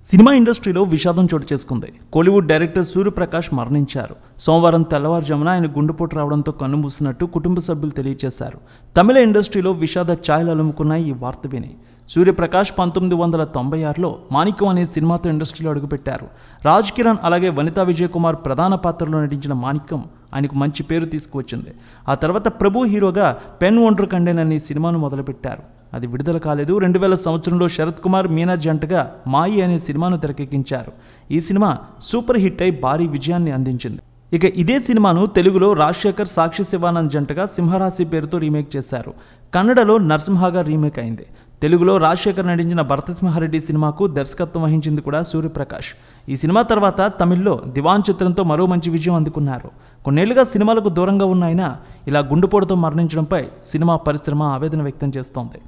Cinema ఇండస్ట్రీలో విషాదం చోటు చేసుకుంది. కోలీవుడ్ డైరెక్టర్ సూర్యప్రకాష్ మరణించారు. సోమవారం తెల్లవారుజామున ఆయన గుండెపోటు రావడంతో కన్నుమూసినట్టు కుటుంబ సభ్యులు తెలియజేశారు. తమిళ ఇండస్ట్రీలో విషాద ఛాయలు అలుముకున్నాయి ఈ వార్త విని. సూర్యప్రకాష్ 1996లో మాణిక్యం అనే సినిమాతో ఇండస్ట్రీలో అడుగుపెట్టారు. రాజ్ కిరణ్ అలాగే వనితా విజయ్ కుమార్ ప్రధాన పాత్రలో నటించిన మాణిక్యం ఆయనకు మంచి పేరు తీసుకువచ్చింది. ఆ తర్వాత ప్రభు హీరోగా పెన్ ఒండ్రు కండెన్ అనే సినిమాను మొదలుపెట్టారు. అది విడుదల కాలేదు. 2000 సంవత్సరంలో శరత్ కుమార్ మీనా జంటగా మాయి అనే సినిమాను తెరకెక్కించారు. ఈ సినిమా సూపర్ హిట్ అయి భారీ విజయాన్ని అందించింది. ఇక ఇదే సినిమాను తెలుగులో రాజశేఖర్ సాక్షి శివానంద్ జంటగా సింహరాశి పేరుతో రీమేక్ చేశారు. కన్నడలో నరసింహగా రీమేక్ అయింది. తెలుగులో రాజశేఖర్ నటించిన భరతసింహారెడ్డి సినిమాకు దర్శకత్వం వహించింది కూడా సూర్యప్రకాష్. ఈ సినిమా తర్వాత తమిళ్లో దివాన్ చిత్రంతో మరో మంచి విజయం అందుకున్నారు. కొన్నేళ్లుగా సినిమాలకు దూరంగా ఉన్న ఆయన ఇలా గుండెపోటుతో మరణించడంపై సినిమా పరిశ్రమ ఆవేదన వ్యక్తం చేస్తోంది.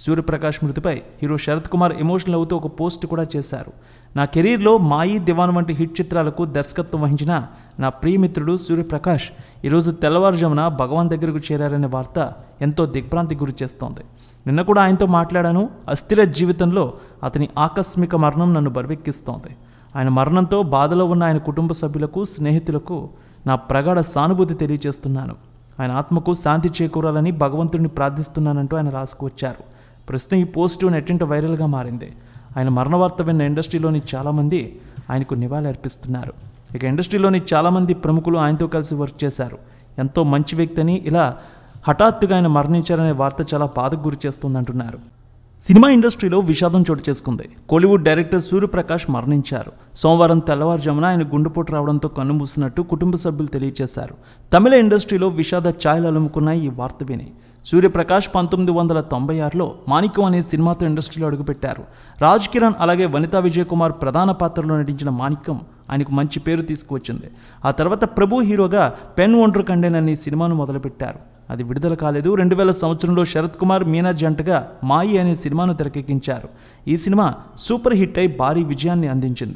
సూర్యప్రకాష్ మృతిపై హీరో శరత్ కుమార్ ఎమోషనల్ అవుతూ ఒక పోస్ట్ కూడా చేశారు. నా కెరీర్లో మాయి, దివాన్ వంటి హిట్ చిత్రాలకు దర్శకత్వం వహించిన నా ప్రియమిత్రుడు సూర్యప్రకాష్ ఈరోజు తెల్లవారుజామున భగవాన్ దగ్గరకు చేరారనే వార్త ఎంతో దిగ్భ్రాంతికి గురి చేస్తోంది. నిన్న కూడా ఆయనతో మాట్లాడాను. అస్థిర జీవితంలో అతని ఆకస్మిక మరణం నన్ను బరువెక్కిస్తోంది. ఆయన మరణంతో బాధలో ఉన్న ఆయన కుటుంబ సభ్యులకు, స్నేహితులకు నా ప్రగాఢ సానుభూతి తెలియజేస్తున్నాను. ఆయన ఆత్మకు శాంతి చేకూరాలని భగవంతుడిని ప్రార్థిస్తున్నానంటూ ఆయన రాసుకువచ్చారు. ప్రస్తుతం ఈ పోస్టు నెట్టింట వైరల్గా మారింది. ఆయన మరణ వార్త విన్న ఇండస్ట్రీలోని చాలామంది ఆయనకు నివాళి అర్పిస్తున్నారు. ఇక ఇండస్ట్రీలోని చాలామంది ప్రముఖులు ఆయనతో కలిసి వర్క్ చేశారు. ఎంతో మంచి వ్యక్తి అని, ఇలా హఠాత్తుగా ఆయన మరణించారనే వార్త చాలా బాధకు గురి చేస్తుందంటున్నారు. సినిమా ఇండస్ట్రీలో విషాదం చోటు చేసుకుంది. కోలీవుడ్ డైరెక్టర్ సూర్యప్రకాష్ మరణించారు. సోమవారం తెల్లవారుజామున ఆయన గుండెపోటు రావడంతో కన్నుమూసినట్టు కుటుంబ సభ్యులు తెలియజేశారు. తమిళ ఇండస్ట్రీలో విషాద ఛాయలు అలుముకున్నాయి ఈ వార్త విని. సూర్యప్రకాష్ 1996లో మాణిక్యం అనే సినిమాతో ఇండస్ట్రీలో అడుగుపెట్టారు. రాజ్ కిరణ్ అలాగే వనితా విజయ్ కుమార్ ప్రధాన పాత్రలో నటించిన మాణిక్యం ఆయనకు మంచి పేరు తీసుకువచ్చింది. ఆ తర్వాత ప్రభు హీరోగా పెన్ ఒండ్రు కండెన్ అనే సినిమాను మొదలుపెట్టారు. అది విడుదల కాలేదు. 2000 సంవత్సరంలో శరత్ కుమార్ మీనా జంటగా మాయి అనే సినిమాను తెరకెక్కించారు. ఈ సినిమా సూపర్ హిట్ అయి భారీ విజయాన్ని అందించింది.